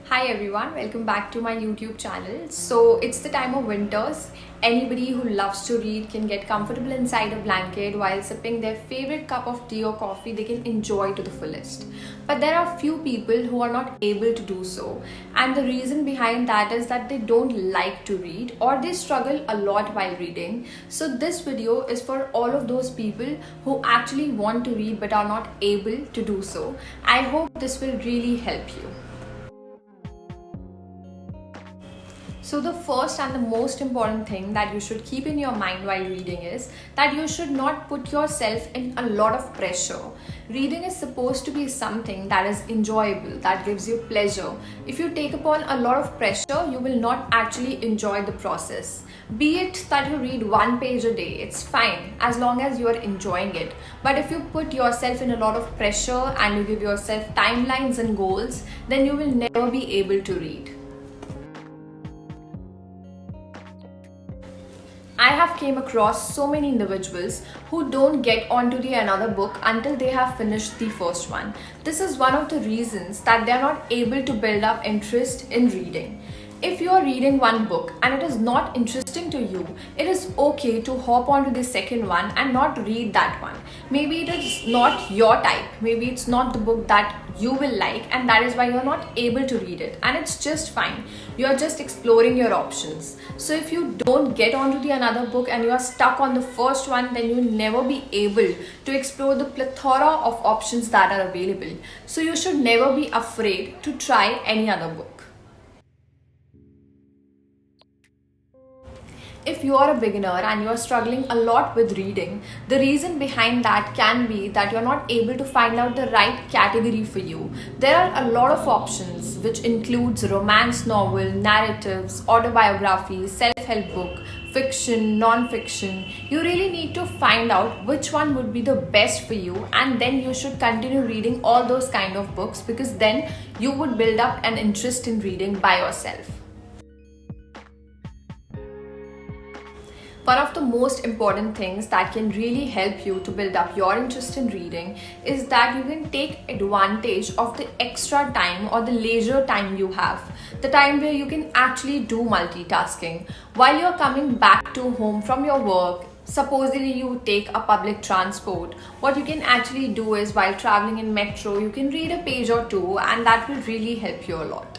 Hi everyone, welcome back to my YouTube channel. So it's the time of winters. Anybody who loves to read can get comfortable inside a blanket while sipping their favorite cup of tea or coffee they can enjoy to the fullest. But there are few people who are not able to do so. And the reason behind that is that they don't like to read or they struggle a lot while reading. So this video is for all of those people who actually want to read but are not able to do so. I hope this will really help you. So the first and the most important thing that you should keep in your mind while reading is that you should not put yourself in a lot of pressure. Reading is supposed to be something that is enjoyable, that gives you pleasure. If you take upon a lot of pressure, you will not actually enjoy the process. Be it that you read one page a day, it's fine as long as you are enjoying it. But if you put yourself in a lot of pressure and you give yourself timelines and goals, then you will never be able to read. I have came across so many individuals who don't get onto the another book until they have finished the first one. This is one of the reasons that they are not able to build up interest in reading. If you are reading one book and it is not interesting to you, it is okay to hop onto the second one and not read that one. Maybe it is not your type, maybe it's not the book that you will like, and that is why you're not able to read it, and it's just fine. You're just exploring your options. So if you don't get onto the another book and you're stuck on the first one, then you'll never be able to explore the plethora of options that are available. So you should never be afraid to try any other book. If you are a beginner and you are struggling a lot with reading, the reason behind that can be that you're not able to find out the right category for you. There are a lot of options which includes romance novel, narratives, autobiography, self-help book, fiction, non-fiction. You really need to find out which one would be the best for you, and then you should continue reading all those kind of books, because then you would build up an interest in reading by yourself. One of the most important things that can really help you to build up your interest in reading is that you can take advantage of the extra time or the leisure time you have. The time where you can actually do multitasking. While you're coming back to home from your work, supposedly you take a public transport, what you can actually do is while traveling in metro, you can read a page or two, and that will really help you a lot.